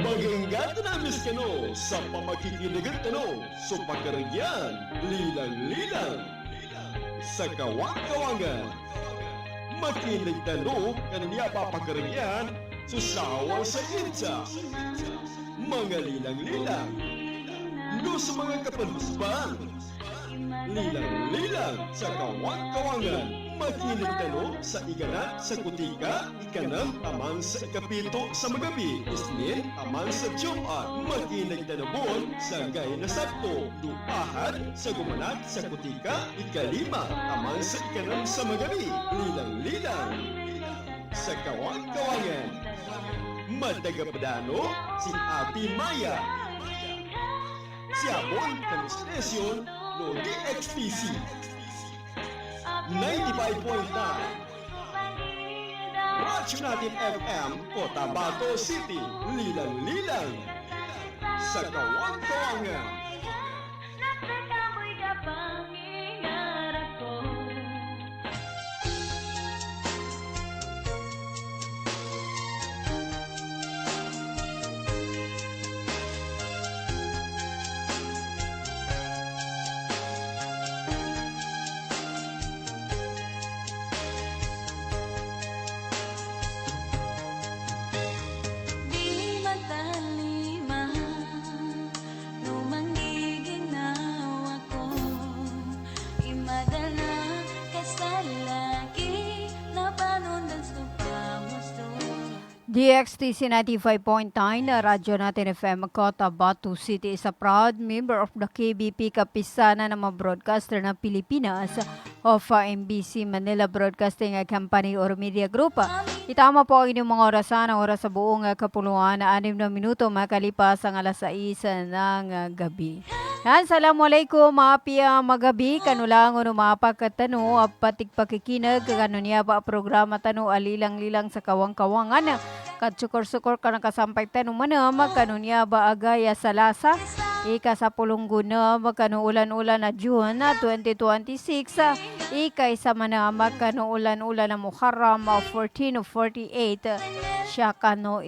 Magingatan namin kano sa pamakikinagan kano sa pagkaragyan, lilang-lilang, sa kawang-kawangan. Makinig tano kananiya papakaragyan, susawang sa kinsa. Mga lilang-lilang, no sa mga kapanusban. Lilang-lilang sa kawang-kawangan. Makinig tano sa iganat sa kutika, ikanang aman sa ikapito sa magabi, isnin aman sa Jumat. Makinig tanabon sa gay na Sabto, duahad sa gumanat sa kutika, ikalima aman sa ikanang sa magabi. Lilang-lilang sa kawang-kawangan. Matagapadano si Ate Maya. Siapon kang stasyon no DXTC 95.9 Radyo Natin FM, Cotabato City. Lilang-lilang sa kawang-kawangan. DXTC 95.9 na Radyo Natin FM Cotabato City is a proud member of the KBP Kapisana ng mga broadcaster ng Pilipinas of MBC Manila Broadcasting Company or Media Group. Itama po ang inyong mga orasan, ang oras sa buong kapuluan na 6 na minuto makalipas ang alas 6 ng gabi. Yan, assalamualaikum mga magabi, kanulangon umapagkatano, apatik pakikinag, kanunya ba programa tano alilang-lilang sa kawang-kawangan, katsukor-sukor ka nakasampay tano manam, kanunya ba agaya sa lasa, ika sa pulunggunam, kanu ulan-ulan na June 2026, ika isa manam, kanu ulan-ulan na Muharram 1448, siya kanu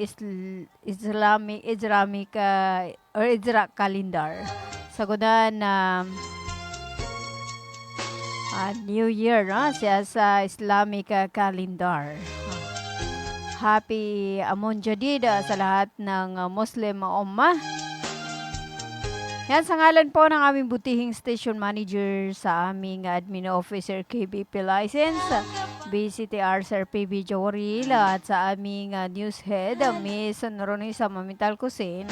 Islamic or Isra calendar. Sagudan na New Year siya sa Islamic calendar. Happy Amon Jadid sa lahat ng Muslim Ummah. Yan sa ngalan po ng aming butihing station manager sa aming admin officer KBP license, BCTR Sir PB Jawaril, at sa aming news head Miss Noronisa Mamital Kusin.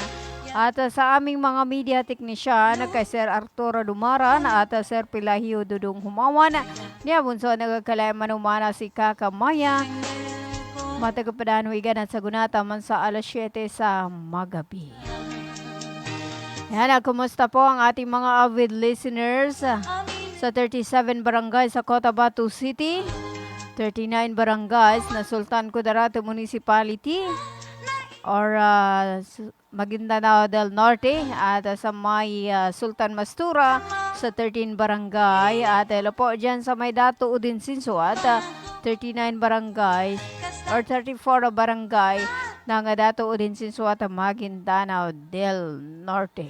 At sa aming mga media technician, kay Sir Arturo Dumaran at Sir Pilahio Dudong Humawan, niya bunso nagkakalay manumana si Kaka Maya. Matagapadano igan at sagunata man sa alas 7 sa magabi. Yan, kumusta po ang ating mga avid listeners sa 37 barangay sa Cotabato City, 39 barangays na Sultan Kudarat Municipality, or Maguindanao del Norte, at sa may Sultan Mastura sa 13 barangay, at po dyan sa may Dato Udinsinso at 39 barangay or 34 barangay ng Dato Udinsinso at Maguindanao del Norte.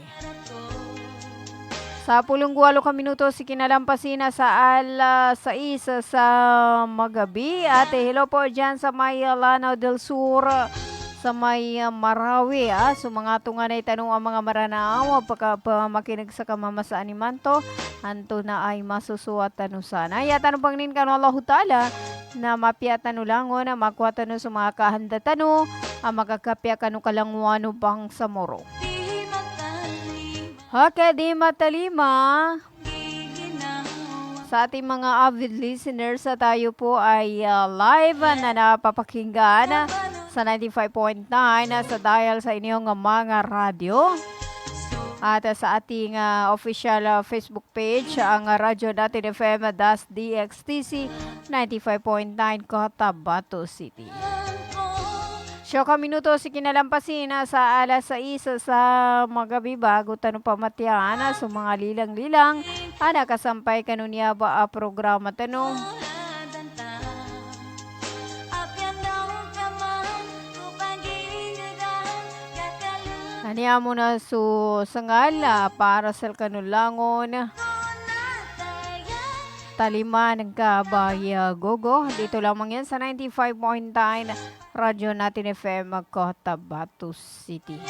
Sa 18 minuto si kinalampasina sa alas 6 sa magabi, at hello po dyan sa may Lanao del Sur, sa may Marawi, so mga tungan ay tanong ang mga maranaw, pagkamakinig sa kamamasaan ni Manto, anto na ay masusuwat tanu sana. Ay, tanong pang nin kanu Allah Ta'ala, na mapia tanu lango, na makuha tanu sa mga kahanda tanu, ang makakapya kanu kalangwano bang sa moro. Okay, di matalima. Sa ating mga avid listeners, tayo po ay live na napapakinggan sa 95.9 sa dial sa inyong mga radyo. At sa ating official Facebook page, ang Radyo Natin FM DXTC 95.9 Cotabato City. Syoka minuto si kinalampasin sa alas 6 sa magabi bago tanong pamatyan sa mga lilang-lilang. Kasampay kanunya ba programa tanong. Aniya mo na sangala para sa kanulangon. Talima ng Kabaya Gogo. Dito lamang yan sa 95.9 Radyo Natin FM Cotabato City.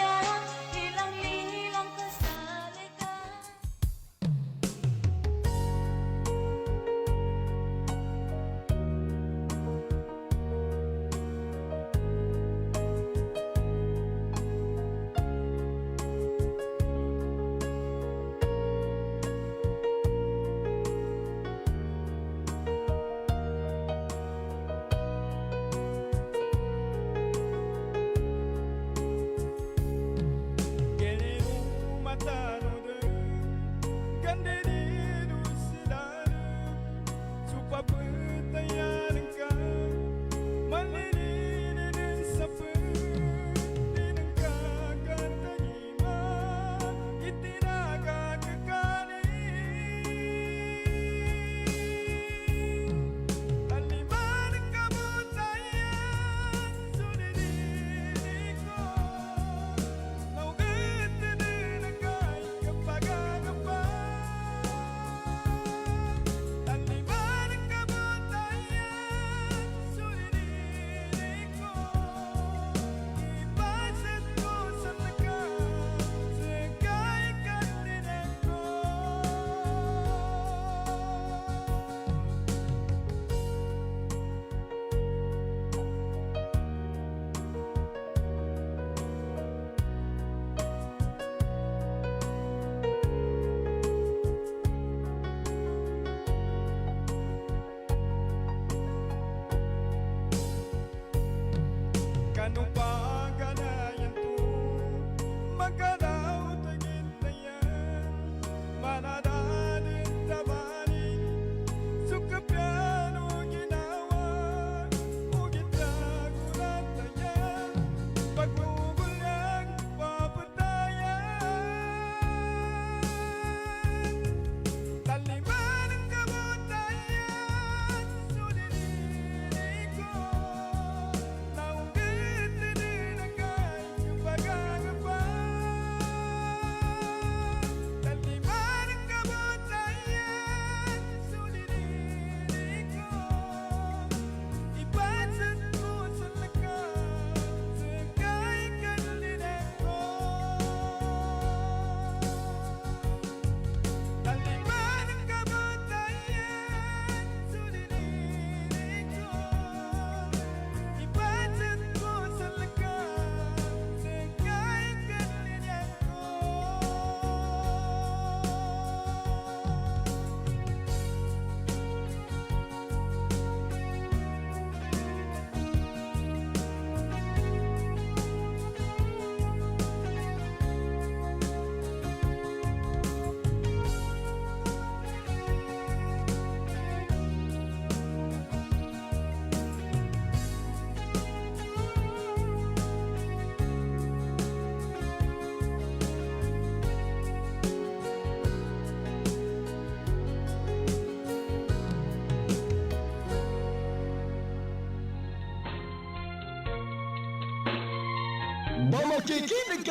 Mamakikinig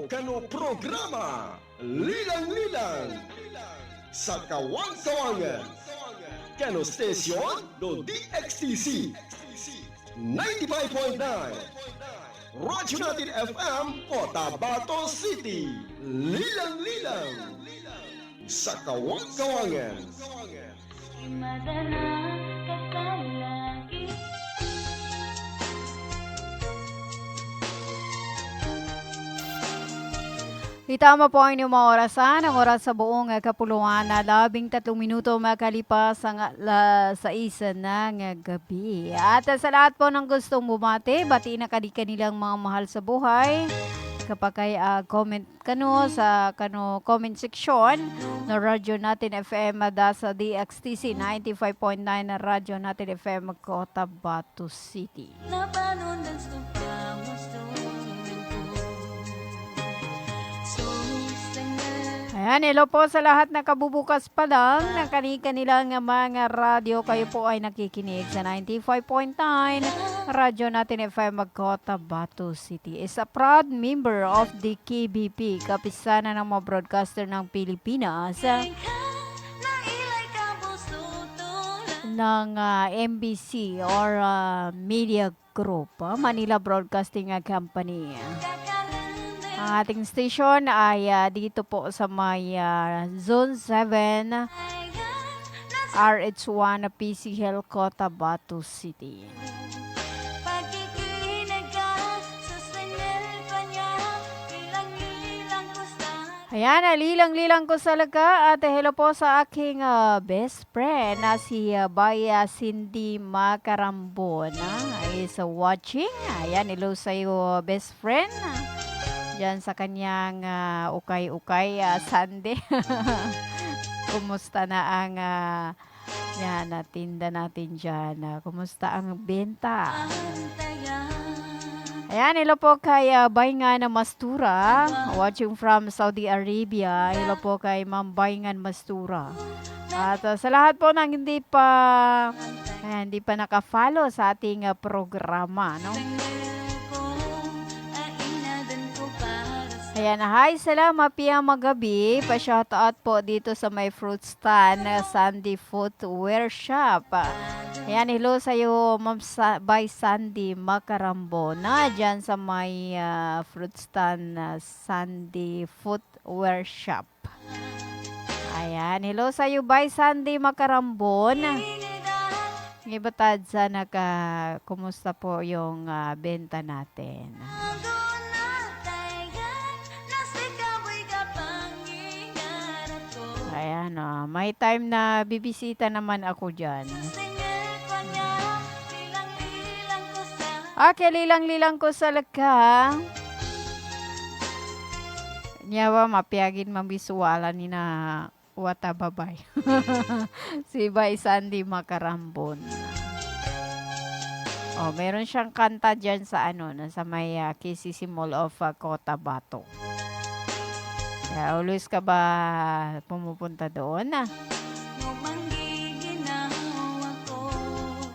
kano programa Lilang-Lilang sa Kawang-Kawangan. Kano station do DXTC 95.9 Radyo Natin FM Cotabato City. Lilang-Lilang sa Kawang-Kawangan. Itama po ang inyong mga orasan, ang oras sa buong kapuluan na 13 minuto makalipas sa isa ng gabi. At sa lahat po ng gustong bumati, bati na kanilang mga mahal sa buhay. Kapag ay comment sa comment section na Radyo Natin FM sa DXTC 95.9 na Radyo Natin FM Cotabato City. Ayan, hello po sa lahat na kabubukas pa lang ng kanilang mga radyo. Kayo po ay nakikinig sa 95.9 Radyo Natin FM Cotabato City. Is a proud member of the KBP, kapisanan ng mga broadcaster ng Pilipinas, ng MBC or Media Group, Manila Broadcasting Company. Ang ating station ay dito po sa may Zone 7, RH1, PCL, Cotabato City. Ayan, lilang-lilang ko sa laga at hello po sa aking best friend na si Baya Cindy Macarambon is watching. Ayan, hello sa iyo best friend. Diyan sa kanyang ukay-ukay Sunday. Kumusta na ang tinda natin dyan? Kumusta ang benta? Ayan, hello po kay Bayngan Mastura, watching from Saudi Arabia. Hello po kay Ma'am Bayngan Mastura. At sa lahat po ng hindi pa naka-follow sa ating programa, no? Ayan, hi, salamat pia magabi. Pa-shoutout po dito sa may fruit stand, Sandy Footwear Shop. Ayan, hello sa iyo, Ma'am by Sandy Macarambo na dyan sa may fruit stand, Sandy Footwear Shop. Ayan, hello sa iyo by Sandy Macarambon. Ibatad sa kumusta po yung benta natin. Ayan, may time na bibisita naman ako dyan. Okay, lilang-lilang ko sa laka. Nyawa, mapiagin mambisualan ni na wata babay. Si Bay Sandy Macarambon. Meron siyang kanta dyan sa sa may KCC Mall of Cotabato. Always ka ba pumupunta doon?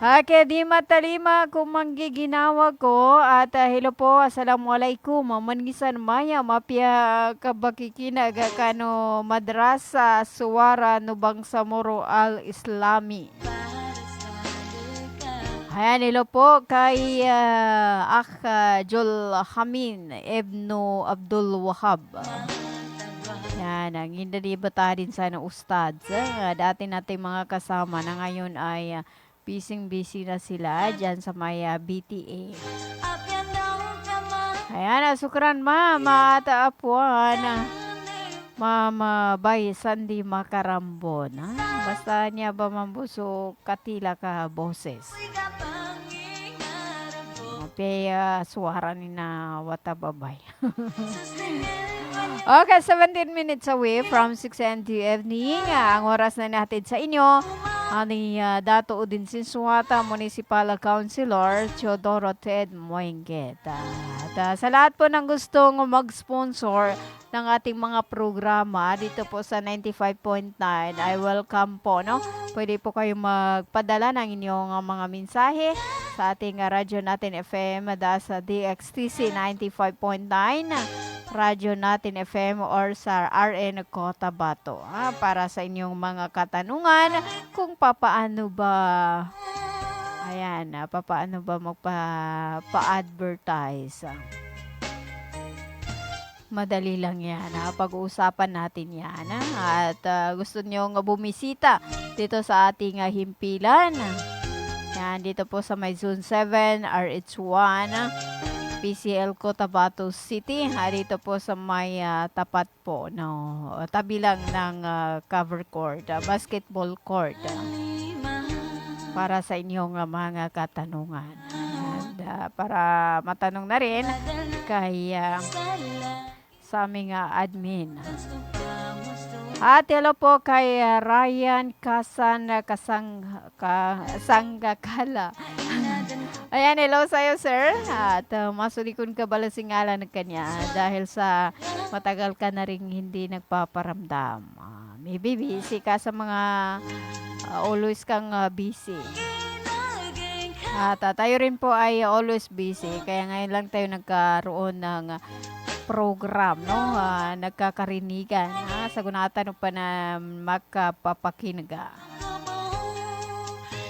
Okay, di matalima kung manggiginawa ko. At hello po, assalamualaikum. Mangisan maya, mapya kabakikina kano madrasa suwara nubang samuro al-islami. Ayan, hello po kay Jul Hamin Ibnu Abdul Wahab. Yan, ang hindalibata din sana ustads. Dati natin mga kasama na ngayon ay busy na sila dyan sa may BTA. Ayan, sukran mama at apuan. Mama Bay Sandy Macarambon. Basta niya ba mambuso katila ka boses. Kaya suwara ni na watababay. Okay, 17 minutes away from 6 a.m. to evening. Ang oras na natin sa inyo, ani Dato Udin Sinsuata, Municipal Councilor Teodoro Ted Moinget. At sa lahat po ng gustong mag-sponsor ng ating mga programa dito po sa 95.9, I welcome po, no? Pwede po kayo magpadala ng inyong mga mensahe sa ating Radyo Natin FM sa DXTC 95.9, Radyo Natin FM or sa RN Cotabato. Para sa inyong mga katanungan kung papaano ba magpa-advertise. Madali lang yan. Pag-uusapan natin yan. At gusto nyo bumisita dito sa ating himpilan. Yan, dito po sa may Zone 7, RH1, PCL Cotabato City. Dito po sa may tapat po, tabi lang ng cover court, basketball court. Para sa inyong mga katanungan. And, para matanong na rin kay sa aming admin. At hello po kay Ryan Sanggakala. Ayan, hello sa'yo, sir. At masulikon ka bala singala ng kanya dahil sa matagal ka na rin hindi nagpaparamdam. Maybe busy ka sa mga always kang busy. At tayo rin po ay always busy. Kaya ngayon lang tayo nagkaroon ng program, no? Nagkakarinigan. Sa gunatan pa na magkapapakinaga.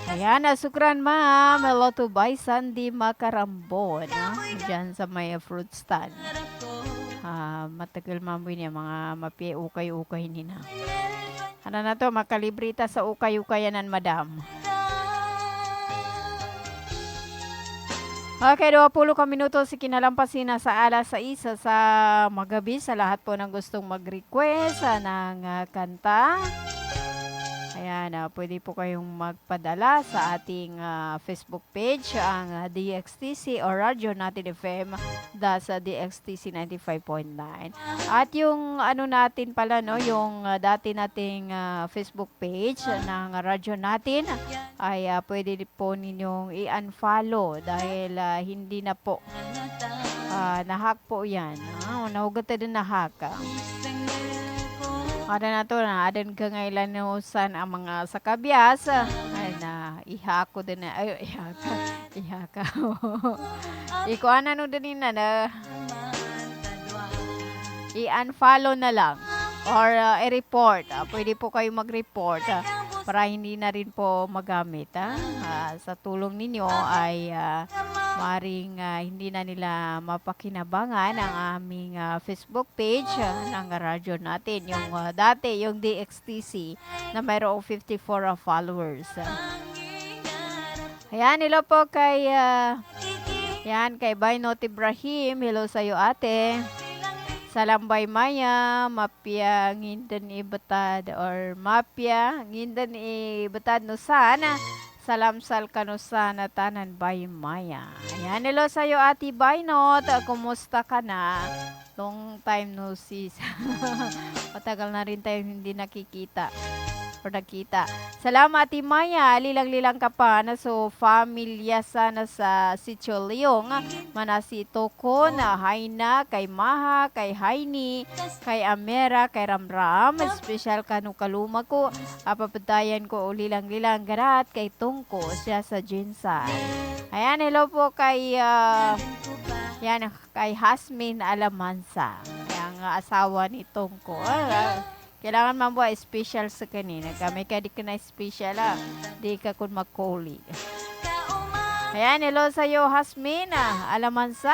Ayan, sukran ma'am. Hello to by Sandy Macarambon. Diyan sa may fruit stand. Matagal ma'am niya, mga mapi-ukay-ukay nina. Ano na to, makalibrita sa ukay-ukayanan, madam. Okay, 20 ka minuto si kinalampasin na sa alas 6 sa magabi sa lahat po ng gustong mag-request ng kanta. Ayan, pwede po kayong magpadala sa ating Facebook page, ang DXTC o Radyo Natin FM, sa DXTC 95.9. At yung ano natin pala, no, yung dati nating Facebook page ng Radyo Natin, ay pwede po ninyong i-unfollow dahil hindi na po. Nahack po yan. Nahugatan din nahack. Ada na to na adan ka ngailan nusan ang mga sakabyas ay na ihako din na ay ihaka iko ana no din na i-unfollow na lang or i-report. Pwede po kayo mag-report para hindi na rin po magamit. Sa tulong ninyo ay maring hindi na nila mapakinabangan ang aming Facebook page ng radyo natin. Yung dati, yung DXTC na mayroong 54 followers. Ayan, hello po kay kay Bainot Ibrahim. Hello sa'yo, ate. Salambay Maya, mapya ngindan ibatad or mapya ngindan ibatad no sana. Salamsal kano sana tanan bay Maya. Ayan, hello sa'yo, ati Bainot. Kumusta ka na? Long time no see. Matagal na rin tayo hindi nakikita. O nakita. Salamat, ati Maya. Lilang-lilang ka pa na so familia sana sa Sitio Leong. Manasi Tokon, Haina, kay Maha, kay Haini, kay Amera, kay Ramram. Special kanu kaluma ko. Papatayan ko ulilang-lilang garat kay Tungko siya sa Jinsan. Ayan, hello po kay kay Hasmin Alamansa. Yung asawa ni Tungko. Kailangan man ba special sa kanina. Kami ka di ka na special di ka kun makoli. Ayan, hello sa'yo, Hasmin. Alamansa.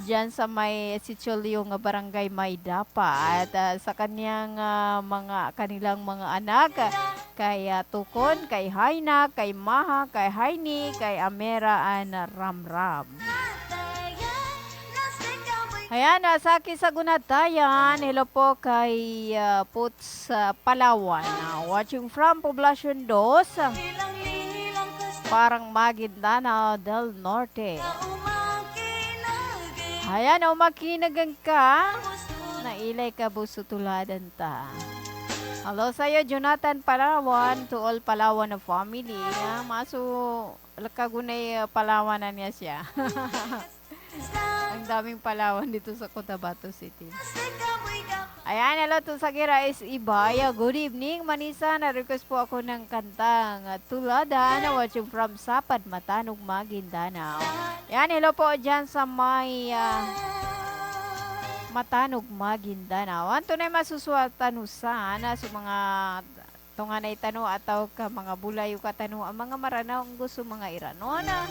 Diyan sa may Sitio nga barangay Maydapa. At sa kanyang kanilang mga anak. Kay Tukon, kay Haina, kay Maha, kay Haini, kay Amera, and Ramram. Ayan, sa akin sa Gunatayan, hello po kay Puts Palawan. Watching from Poblacion 2, parang Maguindanao del Norte. Ayan, makinagang ka, nailay ka busutuladan ta. Hello sa'yo, Jonathan Palawan, to all Palawan na family. Maso, lakagunay Palawan na niya siya. Ang daming Palawan dito sa Cotabato City. Ayan, hello to sa Gira is Ibaya. Good evening, Manisa. Na-request po ako ng kantang Tuladan, watching from Sapad, Matanog, Maguindanao. Ayan, hello po dyan sa may Matanog, Maguindanao. Anto na masusuatanusan sa mga tunganay tano ataw ka mga bulayo ka tano ang mga maranaw ang gusto mga iranona.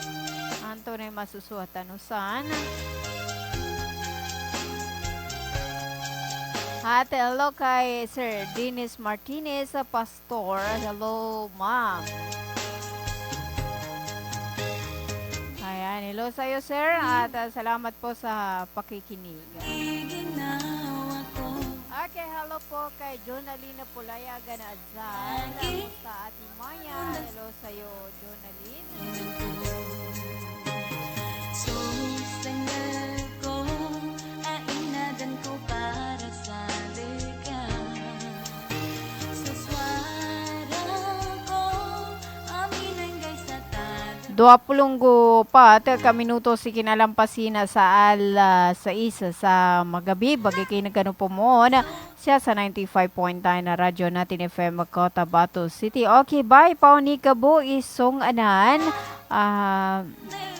Anto na masusuatanusan. At hello kay Sir Dennis Martinez, Pastor. Hello, ma'am. Ayan, hello sa'yo, sir. At salamat po sa pakikinig. Okay, hello po kay Jonalina Pulayagan Adzal. Kamusta, Ate Maya? Hello sa'yo, Jonalyn. So, sangal ko, ainadan ko para sa lika. Sa swara ko, aminan guys sa tato. 24 ka minuto si kinalampasina sa sa isa sa magabi. Bagay kayo nagkano po mo siya sa 95.9 na radyo natin FM Cotabato City. Okay, bye. Paunika bo isong anan.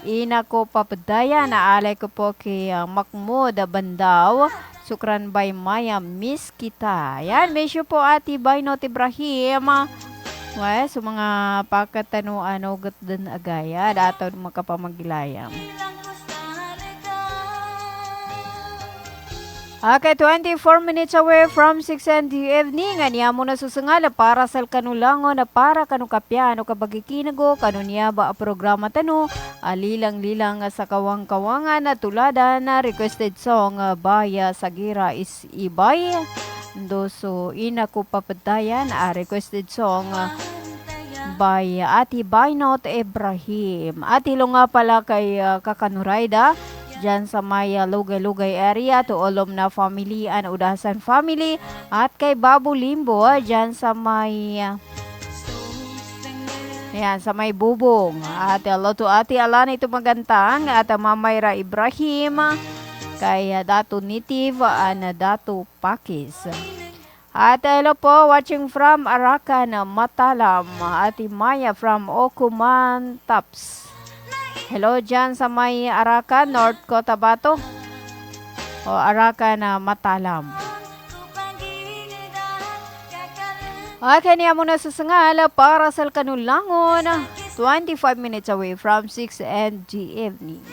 Ina ko papadaya na alay ko po kay Makmud Bandaw. Sukran by Maya Miss kita. Yan, mesyo po ati by Not Ibrahim. Well, so mga pakatanuan o din agaya, dato makapamagilayam. Ilang ko sa halaga. Okay, 24 minutes away from 6 in the evening. Aniya mo na susungala para sa kanulango na para kanukapyan o kabagikinago, kanunya ba a programa tano, alilang-lilang sa kawang-kawangan na tuladan na requested song Baya Sagira is Ibay. So, ina ko papadayan a requested song by Ati Bainot Ibrahim. Ati lo nga pala kay Kakanurayda dyan sa may Lugay-Lugay area to olom na family and Udasan family at kay Babu Limbo dyan sa may ayan, sa may Bubong. At hello to Ati Alana ito magantang at Mamayra Ibrahim kay Dato Nitiv and Dato Pakis. At hello po, watching from Arakan, Matalam, Ati Maya from Okuman Taps. Hello dyan sa may Arakan, North Cotabato. O Arakan, Matalam. Okay, niya muna sa sangal para sa kanulangon. 25 minutes away from 6 and the evening.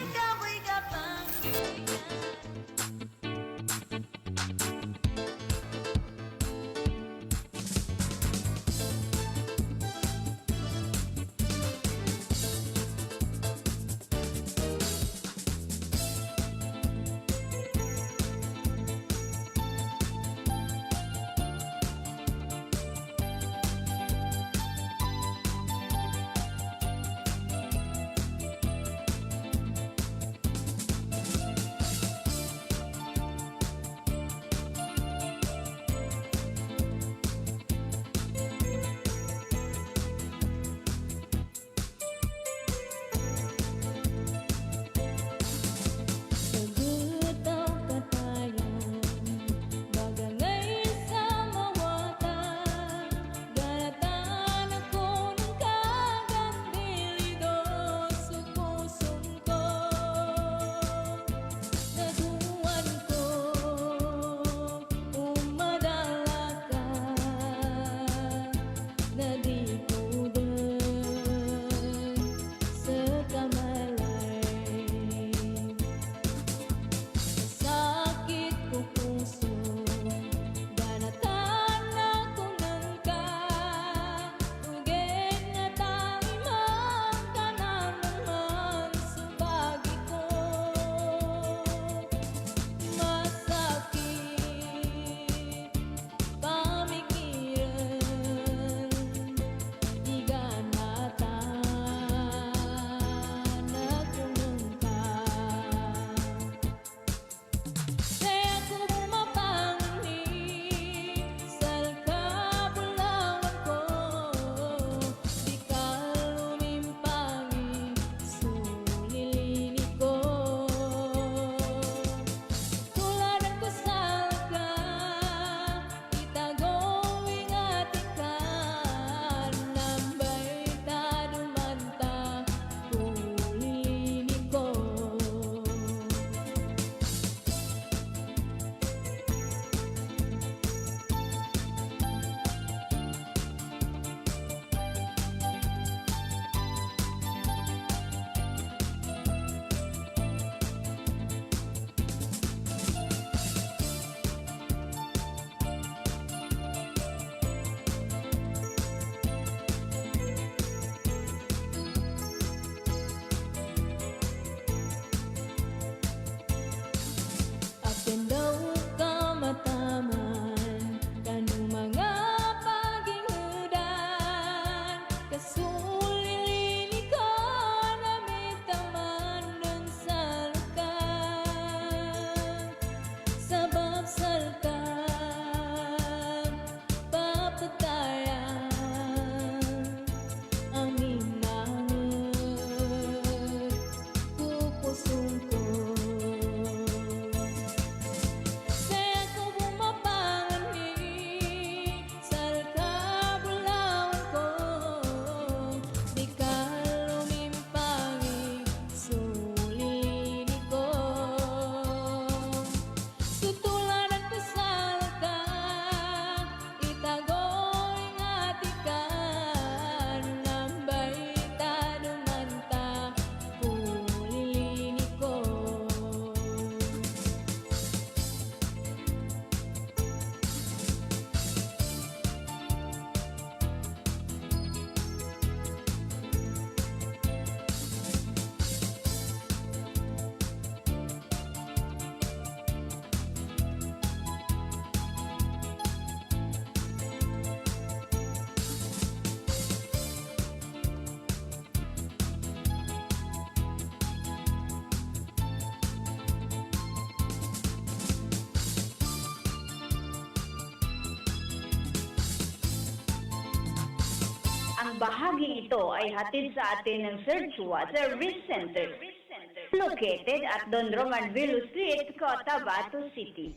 bahaging ito ay hatid sa atin ng Searchwa Service Center, located at Don Roman Villo Street, Cotabato City.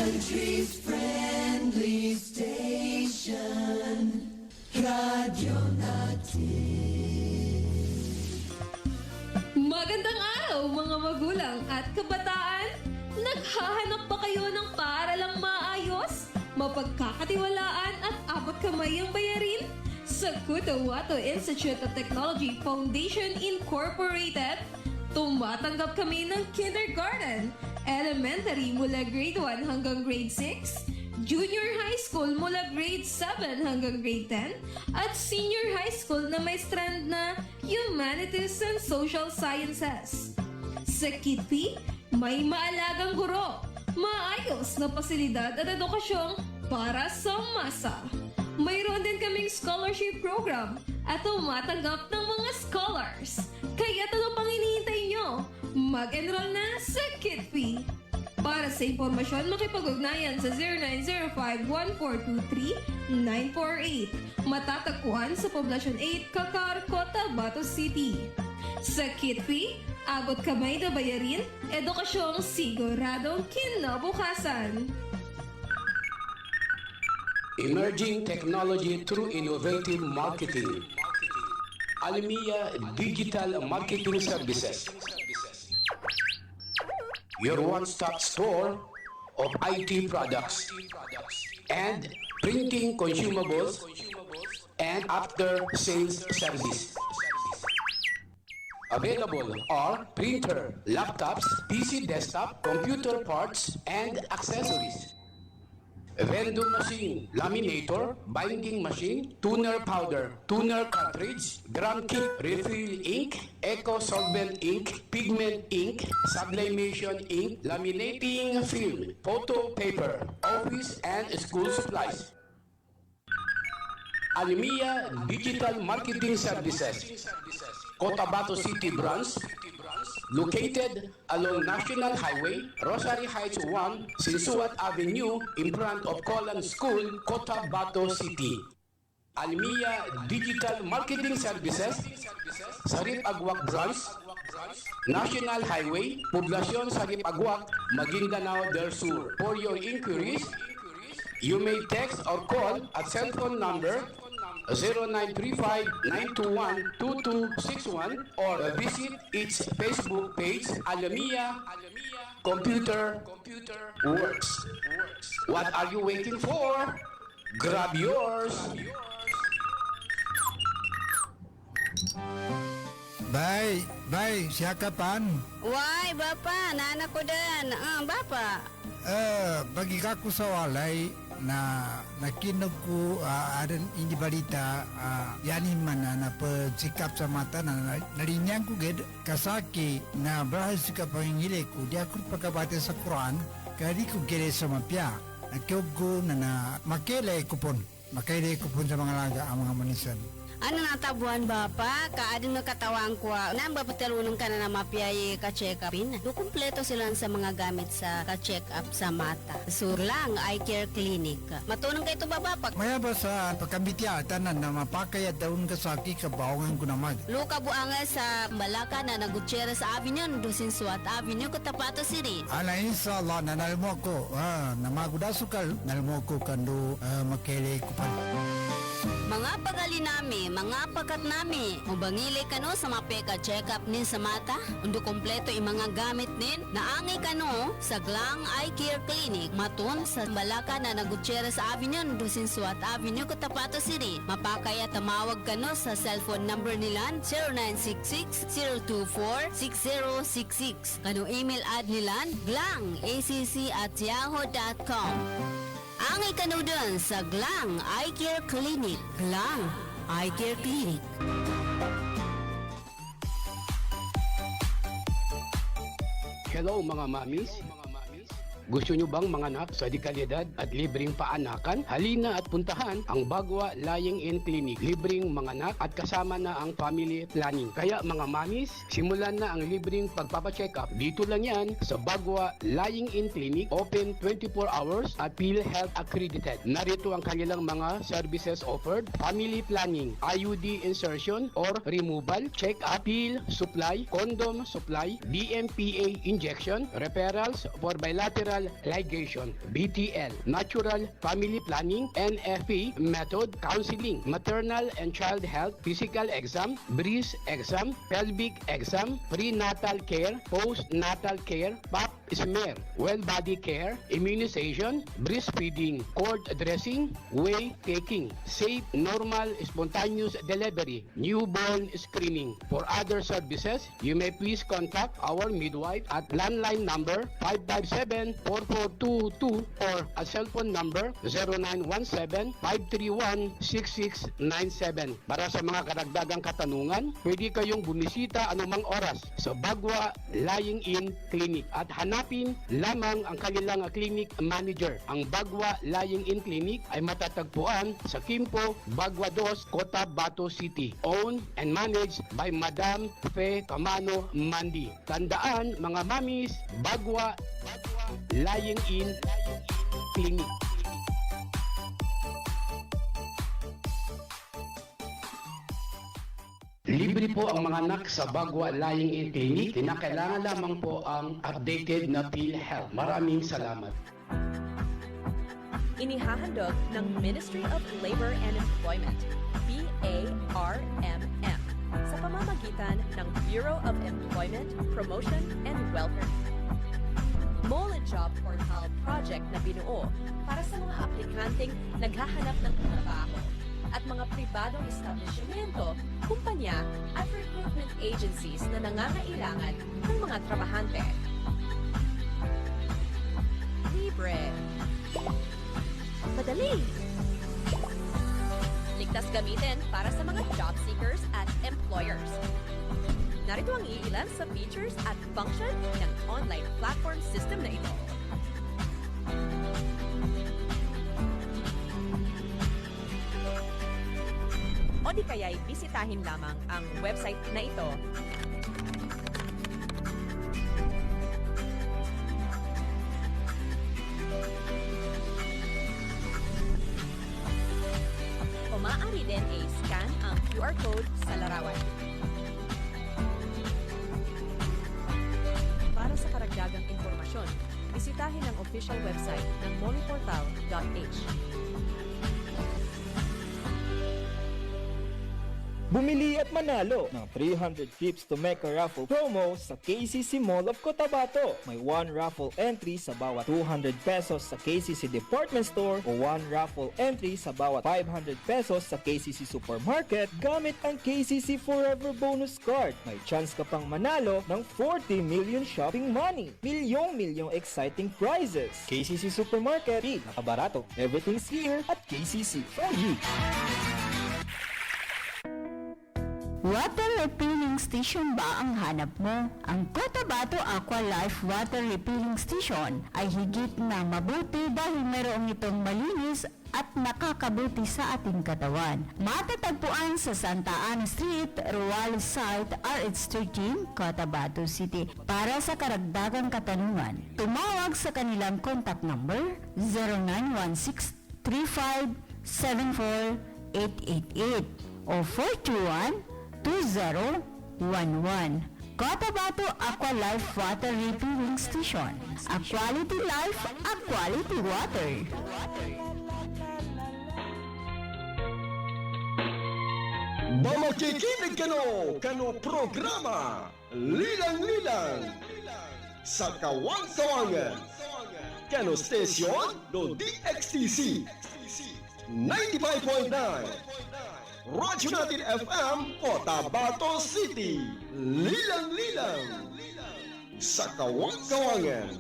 Magandang araw mga magulang at kabataan! Naghahanap ba kayo ng paaralang maayos, mapagkakatiwalaan at abot kamay ang bayarin? Sa Cotabato Institute of Technology Foundation Incorporated, tumatanggap kami ng kindergarten, elementary mula grade 1 hanggang grade 6, junior high school mula grade 7 hanggang grade 10, at senior high school na may strand na Humanities and Social Sciences. Sa Kitpi, may maalagang guro, maayos na pasilidad at edukasyong para sa masa. Mayroon din kaming scholarship program at tumatanggap ng mga scholars. Kaya ano pang hinihintay nyo? Mag-enroll na sa Kitpi. Para sa impormasyon, makipag-ugnayan sa 0905-1423-948. Matatagpuan sa Poblacion 8, Kakar, Cotabato City. Sa Kitpi, abot kamay na bayarin, edukasyong siguradong kinabukasan. Emerging technology through innovative marketing. Almia Digital Marketing Services. Your one-stop store of IT products and printing consumables and after-sales service. Available are printer, laptops, PC desktop, computer parts, and accessories. Vending machine, laminator, binding machine, tuner powder, tuner cartridge, drum kit, refill ink, eco solvent ink, pigment ink, sublimation ink, laminating film, photo paper, office and school supplies. Almia Digital Marketing Services, Cotabato City Branch, located along National Highway, Rosary Heights 1, Sinsuat Avenue, in front of Colan School, Cotabato City. Almia Digital Marketing Services, Sarip Agwak Branch, National Highway, Poblacion Sarip Agwak, Maguindanao del Sur. For your inquiries, you may text or call at cell phone number 0935-921-2261 or visit its Facebook page, Almia Computer Works. What are you waiting for? Grab yours! Bay, siya kapan? Why, Bapa, nana ko din. Bapa. Bagi kaku sa walay na nakinog ko adan hindi balita yani mana na pagsikap sa mata na narinyang ko ged kasaki na bahas ka pangingile ko dia ko pagkabate sa Quran kadi ko gere sa mapya nakyogo na makele kupon sa mga laga ang mga manisan. Ano natabuan, Bapa? Kaadin na katawang ko. Nang bapatalunong ka na mapiyay ka-check upin. Kumpleto sila sa mga gamit sa ka-check up sa mata. Surlang Eye Care Clinic. Matunong kayo ito ba, Bapa? Maya ba sa pagkambitya tanan na mapakay at daun kasaki kabawangan ko namag. Luka buanga sa Malaka na Gutierrez Avenue, Dusin Suat Avenue, Cotabato City. Ala inshallah na nalmo ko. Namagudasukal nalmo ko kando makele kupan. Mga pagali nami, mga pakat nami, mubangili kano sa mapeka check-up nin sa mata, undo kompleto yung mga gamit nin, naangi kano sa Glang Eye Care Clinic, matun sa Balaka na Gutierrez Avenue, Dusin Suat Avenue, Cotabato City. Mapakaya tamawag kano sa cellphone number nilan 0966-024-6066. Kano email ad nilan glangacc@yahoo.com. Angay kanudan sa Glang Eye Care Clinic. Glang Eye Care Clinic. Hello mga mamis. Gusto nyo bang manganak sa dekalidad at libreng paanakan? Halina at puntahan ang Bagwa Lying-in Clinic. Libreng manganak at kasama na ang family planning. Kaya mga mamis, simulan na ang libreng pagpapacheck-up. Dito lang yan sa Bagwa Lying-in Clinic. Open 24 hours at PhilHealth accredited. Narito ang kanilang mga services offered. Family planning, IUD insertion or removal, check-up, pill supply, condom supply, DMPA injection, referrals for bilateral bacterial ligation, BTL, natural family planning, NFP method, counseling, maternal and child health, physical exam, breast exam, pelvic exam, prenatal care, postnatal care, pap smear, well body care, immunization, breastfeeding, cord dressing, whey taking, safe, normal, spontaneous delivery, newborn screening. For other services, you may please contact our midwife at landline number 557-4422 or a cell phone number 0917-531-6697. Para sa mga karagdagang katanungan, pwede kayong bumisita anumang oras sa Bagwa Lying In Clinic at hanapin lamang ang kanilang clinic manager. Ang Bagwa Lying In Clinic ay matatagpuan sa Kimpo, Bagwa 2, Cotabato City. Owned and managed by Madam Fe Camano Mandi. Tandaan mga mamis, Bagwa Lying In Clinic. Libre po ang mga anak sa Bagwa Lying In Clinic. Kinakailangan lamang po ang updated na PhilHealth. Maraming salamat. Inihahandog ng Ministry of Labor and Employment, BARMM, sa pamamagitan ng Bureau of Employment, Promotion and Welfare. Mole Job Portal project na binuo para sa mga aplikanteng naghahanap ng trabaho at mga pribadong establishmento, kumpanya at recruitment agencies na nangangailangan ng mga trabahante. Libre. Madali. Ligtas gamitin para sa mga job seekers at employers. Narito ang iilan sa features at function ng online platform system na ito. O di kaya'y bisitahin lamang ang website na ito. O maaari din i-scan ang QR code sa larawan. Para sa karagdagang impormasyon, bisitahin ang official website ng moleportal.h. Bumili at manalo ng 300 trips to Mecca raffle promo sa KCC Mall of Cotabato. May 1 raffle entry sa bawat 200 pesos sa KCC Department Store o 1 raffle entry sa bawat 500 pesos sa KCC Supermarket gamit ang KCC Forever Bonus Card. May chance ka pang manalo ng 40 million shopping money. Milyong exciting prizes. KCC Supermarket, nakabarato. Everything's here at KCC for you. Water refilling station ba ang hanap mo? Ang Cotabato Aqua Life Water Refilling Station ay higit na mabuti dahil mayroong itong malinis at nakakabuti sa ating katawan. Matatagpuan sa Santa Ana Street, Ruales Site, RH13, Cotabato City. Para sa karagdagang katanungan, tumawag sa kanilang contact number 0916-3574-888 o 421-2011. Cotabato Aqua Life Water Refilling Station. A quality life, a quality water. Mamakikinig kano programa Lilang-Lilang sa Kawang-Kawangan. Kano station do DXTC 95.9 Radyo Natin FM, Cotabato City. Lilang-lilang sa Kawang-Kawangan.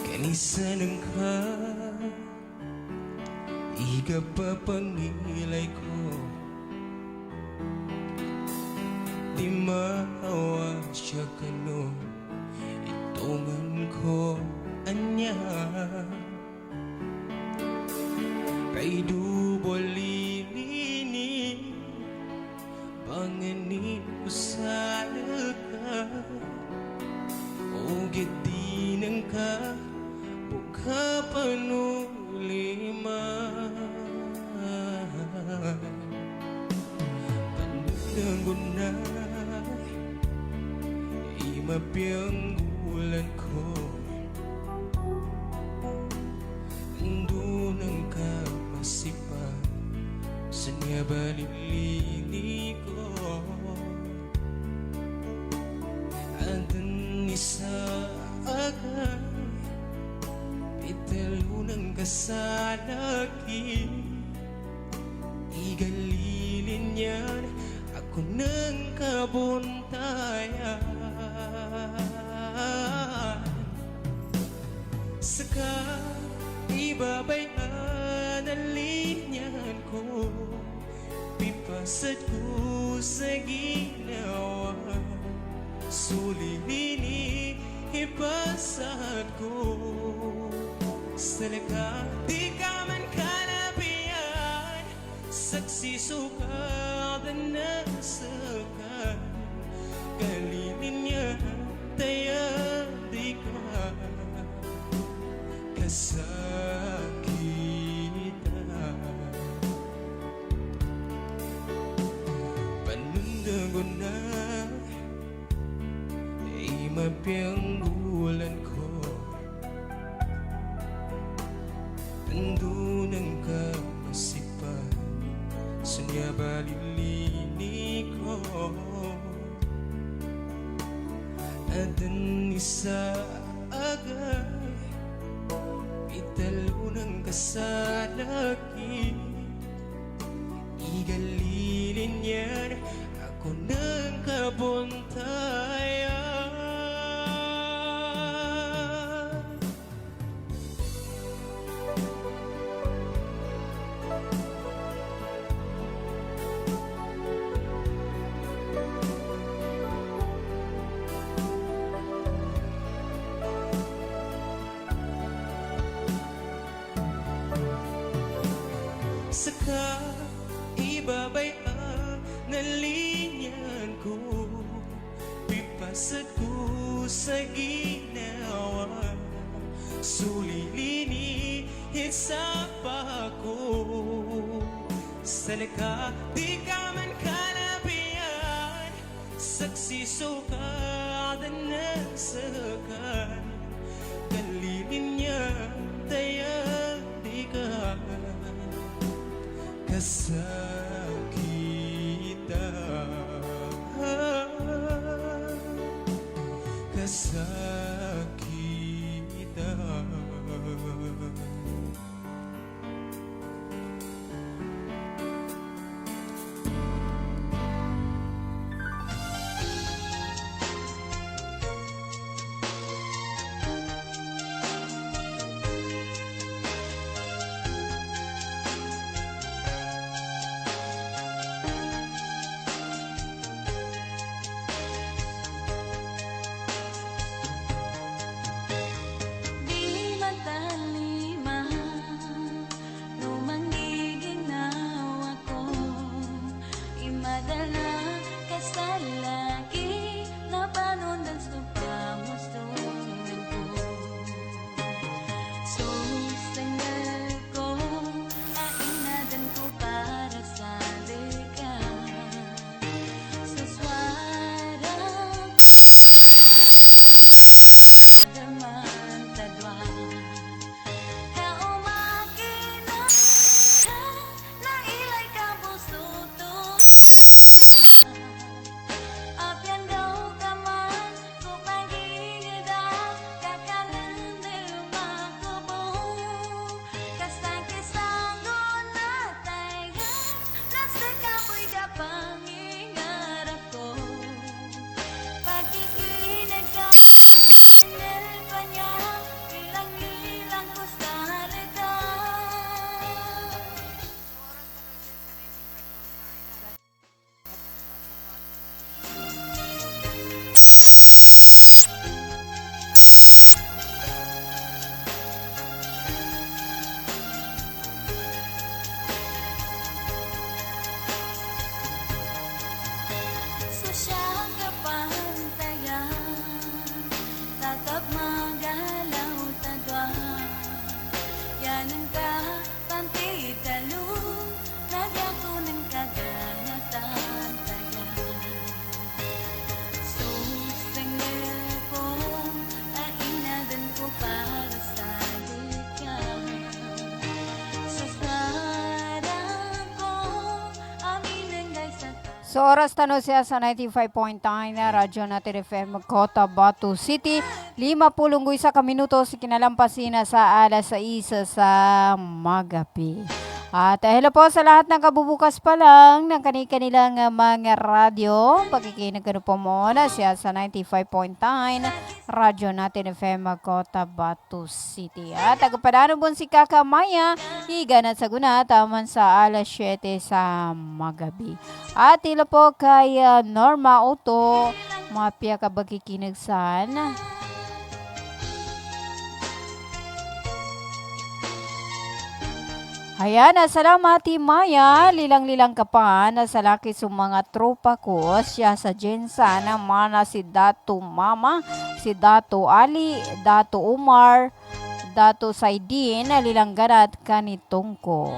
Kanisanang ka Iga pa pangilay ko Di maawa siya kano Itungan ko anya Kay dubolini Panganin ko sa ka O Ugiti ng ka Buka panulima Panunang na Imapiyanggulan ko Andunang ka masipa Sanya balilini ko Adan isa agad Pitalo ng kasalaki Igalilin yan Ako ng kabuntayan Saka ibabayan ang linyan ko Pipasad ko sa ginawa Sulilini ipasad ko Salaga di ka man kanabiyan Saksi sukad na sakan Galilin niya taya di ka kasakitan Panundago na Imapiyanggulan ko Andunang ka masipan Sunya balilini ko Adan isa agad Italo ng kasalaki Igalilin yan Ako ng kabuntayan Saka ibabayan na linyan ko Pipasad ko sa ginawa Sulilini sa ko Salaka di ka man kanabiyan Saksi sukad na sakan Galilin niya taya di ka Kasakitan Di madali So oras tano siya sa 95.9 na radyo natin FM Cotabato City. 51 ka minuto si kinalampasin na sa alas 6 sa magabi. At hello po sa lahat ng kabubukas pa lang ng kanilang mga radyo. Pakikinig ka po muna siya sa 95.9 radyo natin FM Cotabato City. At agpadano po si Kaka Maya, higa na sa guna, taman sa alas 7 sa magabi. At ilo po kay Norma Otto, mapya ka bakikinigsan. Ayan, salamat Maya, lilang-lilang ka pa na sa laki sa mga tropa ko, siya sa Jensa na mana si Dato Mama, si Dato Ali, Dato Umar, Dato Saidin, lilang ganat kanitong ko.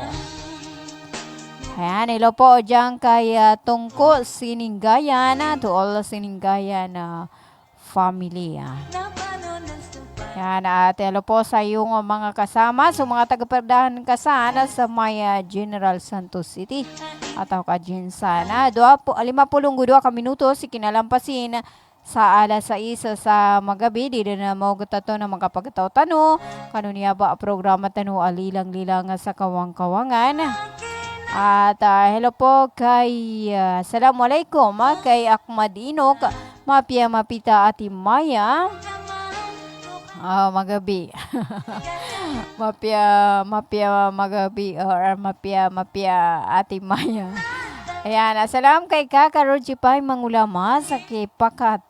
Ayan, hello po dyan kay Tungko Sininggayan, to all Sininggayan family. Yan, at hello po sa iyong mga kasama, sa mga tagaperdahan kasana sa Maya General Santos City. At ako ka dyan sana. 52 ka minuto si kinalampasin sa alas 6 sa magabi. Di na maugat na makapagtaw-tano. Kanuniya ba programa tano alilang-lilang sa kawang-kawangan. At hello po kay Assalamualaikum kay Ahmad Inok, mapia mapita ati Maya. Magabi. mapia magabi or mapia ati Maya. Ayan, salam kay Kaka Roji Pai Mangulama sa Kipakat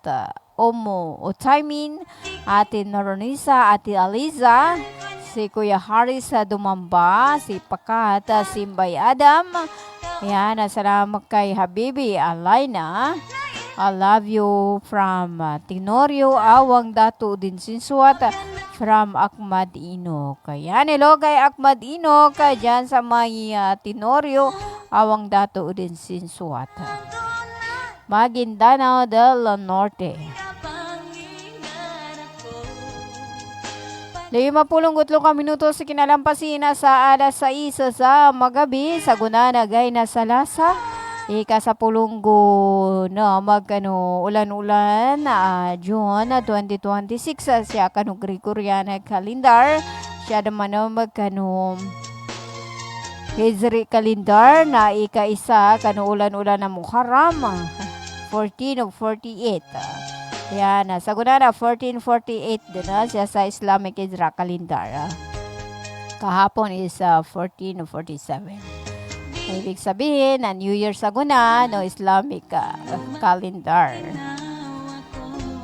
Omo Otaimin, ati Noronisa, ati Aliza, si Kuya Haris Dumamba, si Pakat Simbay Adam. Ayan, salamat kay Habibi Alaina. I love you from Tenorio, Awang Dato din Sinsuat from Ahmad Inok. Kaya hello kay Ahmad Inok dyan sa may Tenorio, Awang Dato din Sinsuat. Maguindanao del Norte. 53 ka minuto si kinalampasin sa alas 6 sa magabi sa Gunana Gay na sa Lasa. Ika sa pulunggo na ulan-ulan June 2026 siya kanong Gregorian calendar. Siya naman Hijri calendar na ika-isa kanong ulan-ulan na Muharram 14 of 48. Yan, sa Gunana 1448 din siya sa Islamic Hijra calendar. Kahapon is 1447. Ibig sabihin na New Year sa Guna, no Islamic calendar.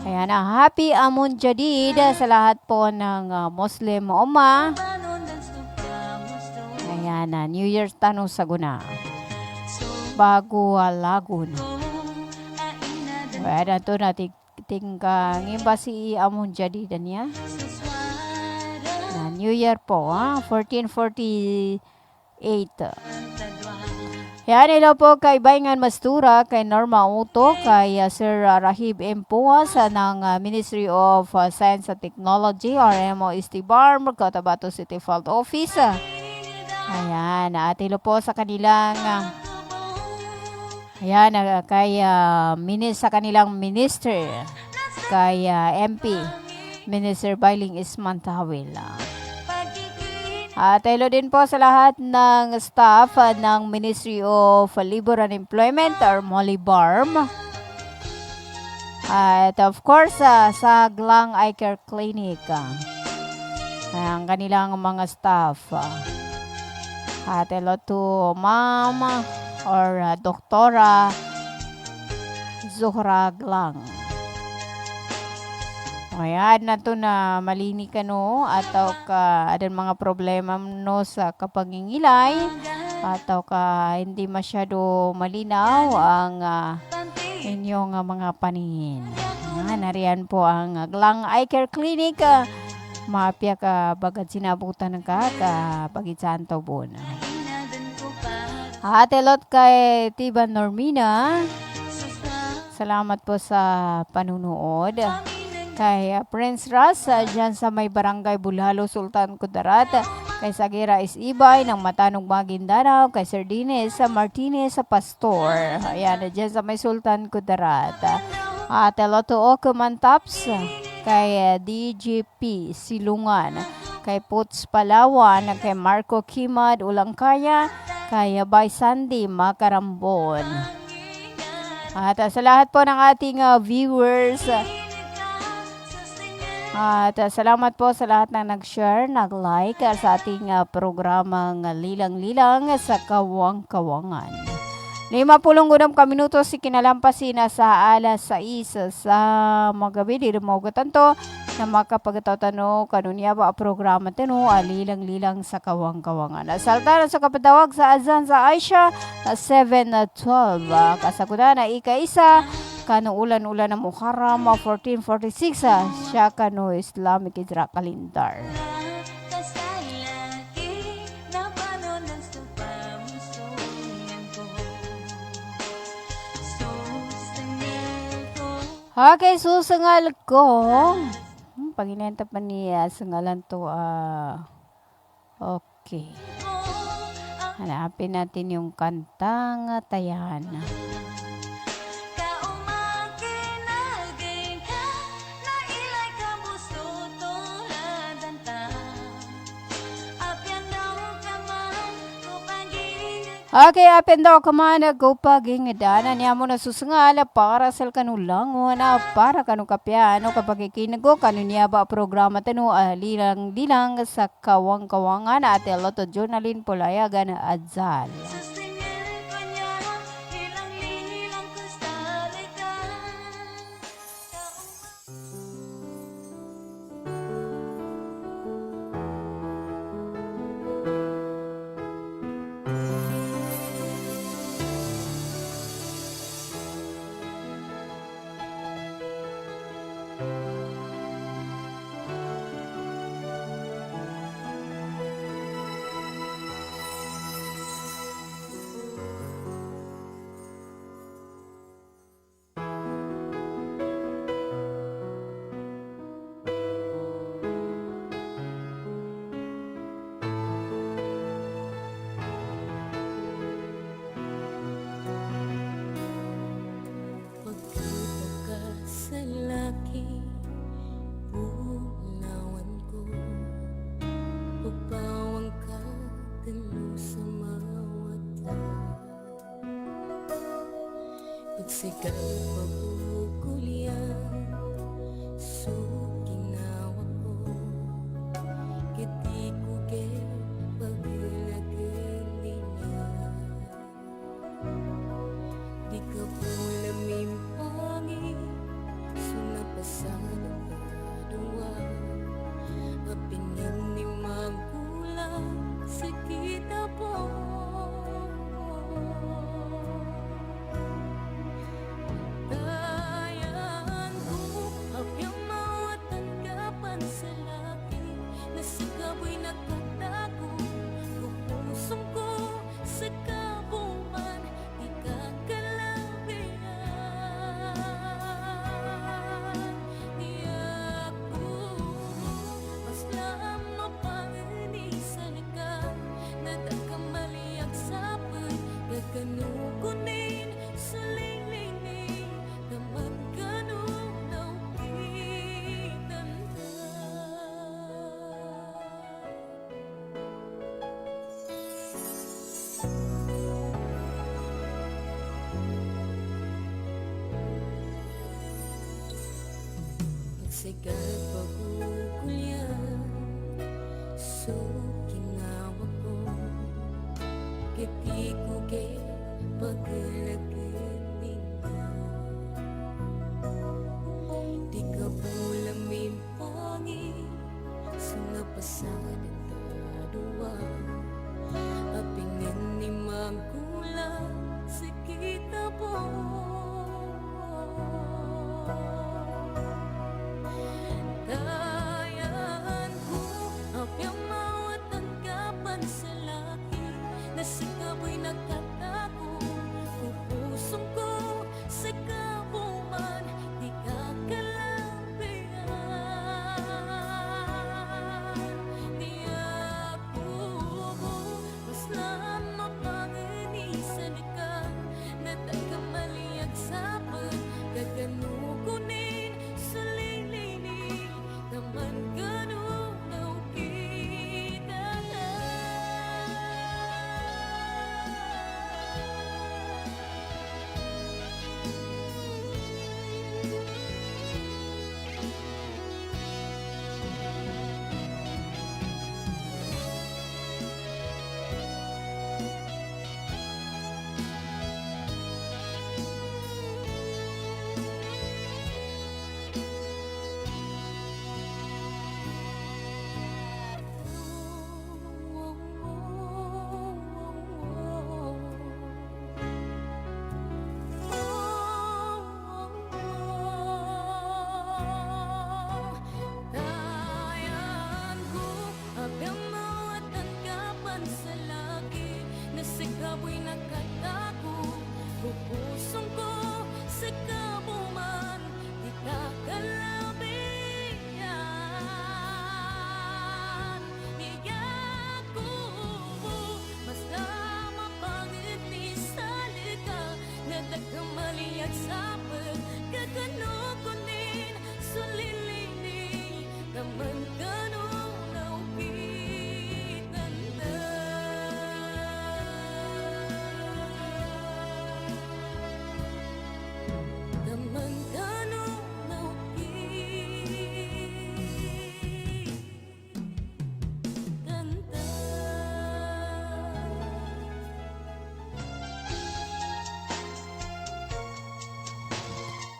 Kaya na happy Amun Jadid sa lahat po ng Muslim Ummah. Kaya na New Year tanong sa Guna. Bago lagun. Kaya na ito natin tingkang iba si Amun Jadid niya. New Year po, 1448. Yan, hello po kay Bayngan Mastura, kay Norma Uto, kay Sir Rahib M. Puas ng Ministry of Science and Technology, RMO Estibar, Cotabato City Field Office. Ayan, at hello po sa kanilang kay sa kanilang minister, kay MP, Minister Bailing Ismantawil. At hello din po sa lahat ng staff ng Ministry of Labor and Employment or Molibarm. At of course, sa Glang Eye Care Clinic. Ang kanilang mga staff. At hello to Ma'am or Doktora Zuhra Glang. Ayan, na to na malini ka no, ataw ka adan mga problema no sa kapangingilay, ataw ka hindi masyado malinaw ang inyong mga paningin. Nariyan po ang Glang Eye Care Clinic, mapya ka bagad sinabutan ka pagit sa Antobon. At hello kay Tiba Normina, salamat po sa panunood. Kay Prince Ras, dyan sa may barangay Bulhalo, Sultan Kudarat. kay Sagira Isibay ng Matanog Maguindanao, kay Sardines sa Martinez sa Pastor. Ayan, dyan sa may Sultan Kudarat. At Loto Oko Mantaps, kay DGP Silungan, kay Puts Palawan, kay Marco Kimad Ulangkaya, kay Bay Sandy Makarambon. At sa lahat po ng ating viewers, at salamat po sa lahat na nag-share, nag-like sa ating programang Lilang-Lilang sa Kawang-Kawangan. 50 minuto si kinalampasin na sa alas 6 sa mga gabi. Di mo tanto na makapagtawtano kanunya ba programa tino Lilang-Lilang sa Kawang-Kawangan. Salta sa kapatawag sa Azan sa Aisha 7:12. Kasagutan na ika-isa kano ulan-ulan ng Muharram 1446 siya kano Islamic Hijra Calendar. Okay, susangal ko. Paginenta pa niya, sangalan to. Okay. Hanapin natin yung kantang tayan. Okay, apin daw kamana go paging dana niya mo na susungala para sa kanulangon na para kanu kapiano kapag ikinago kanunya ba programa tanu lilang-lilang sa Kawang-Kawangan at Loto Jonalyn Pulayagan Adzal. Sikat pagkukulian, sukinawa ko, kiti ko kay paglagalinya. Di ka pula mimpangi, sunapasada ka dua, apinin ni magulang, sakita po. Sikat pagkukulian, sukinawa ko, kiti ko kay paglagalinya. Di ka pula mimpangi, sunapasada ka dua, apinin ni magulang, sakita po. Dayan ko, apyang mawat ang kapan sa laki, na sikaboy nagkatago, pupusong ko sa kabuman, di kakalabihan. Di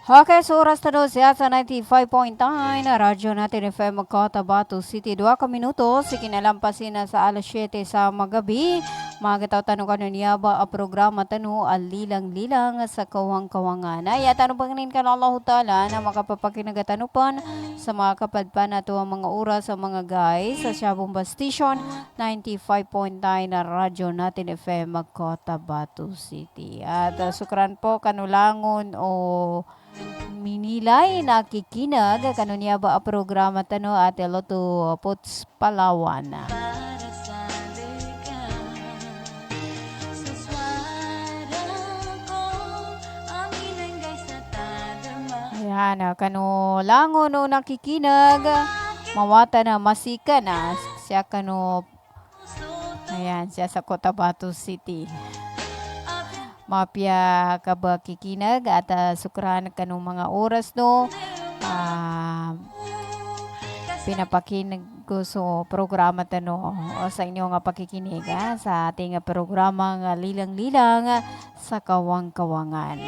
Okay, so oras na siya sa 95.9 na radyo natin FM Cotabato City. 2 ka minutos, ikinalampasin na sa alas 7 sa magabi. Magataw tanong ka niya ba ang programa tanu alilang-lilang sa kawang-kawangan. Ay, tanong panginin ka ng Allah Ta'ala na makapapakinagatanupan sa mga kapadpan na ang mga oras sa mga guys sa Shabumba Station 95.9 na radyo natin FM Cotabato City. At sukran po kanulangon o minilay nakikinag kanunya ba ang programa tano at Loto Puts Palawan. Ayan, kanulangon o nakikinag mawata na masika na siya ayan siya sa Cotabato City. Mapya kabakikinag at sukran kanong mga oras no pinapakinig ko so programa tano o sa inyo nga pakikinig sa ating programa nga lilang-lilang sa kawang-kawangan.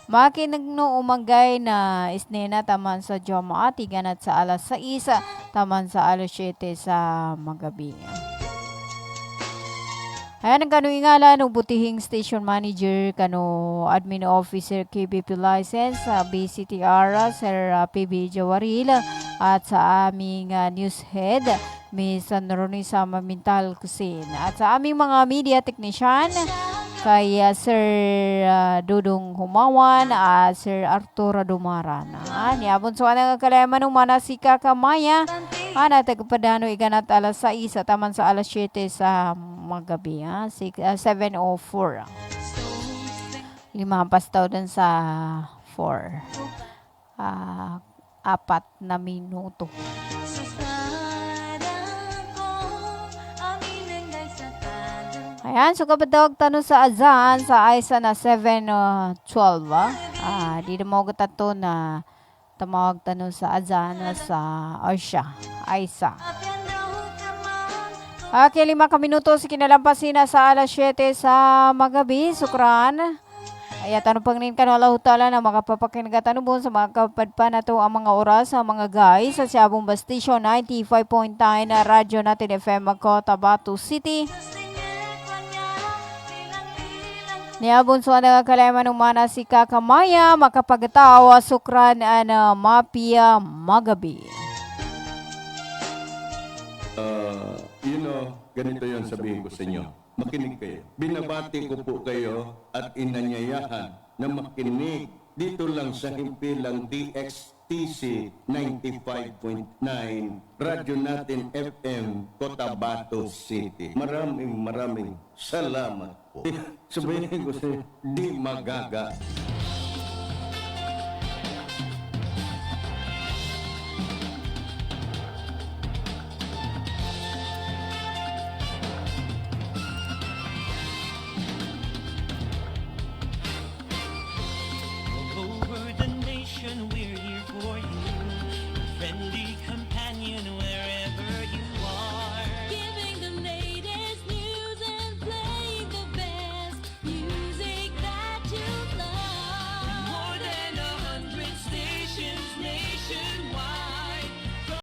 Makinig no umagay na isnena taman sa Joma tiganat sa alas 6 taman sa alas 7 sa magabi. Ayan ang kano ingala no butihing station manager kano admin officer KBP license sa BCTR Sir PB Jawaril at sa aming news head Miss Ronnie Sama Mintal Kusin at sa aming mga media technician kay Sir Dudong Humawan at Sir Arturo Dumaran. Niabon so anang kalayaman ng manasika kamaya tagpadano iganat alas 6 taman sa alas 7 sa magabi 7:04. Limampas taw dun sa 4. 4 na minuto. Ayan, so kapatawag tanong sa azan sa Aisa na 7:12. Di na mo katato na tamawag tanong sa azan sa Aisa. Okay, 5 ka minuto si kinalampasin na sa alas 7 sa magabi. Sukran. Ay, tanong pangnin ka ng Allah Ta'ala na makapapakinagatanubon sa mga kapadpan na to ang mga oras sa mga guys sa Shabumba Station 95.9 na radyo natin FM Cotabato City. Niabon so ang kalayaman ng mana si Kakamaya makapagtawa sukran na mapia magabi. Ganito yon sabihin ko sa inyo. Makinig kayo. Binabati ko po kayo at inanyayahan na makinig dito lang sa himpilang DXTC 95.9 Radyo natin FM Cotabato City. Maraming salamat po. Sabihin ko sa inyo, di magaga.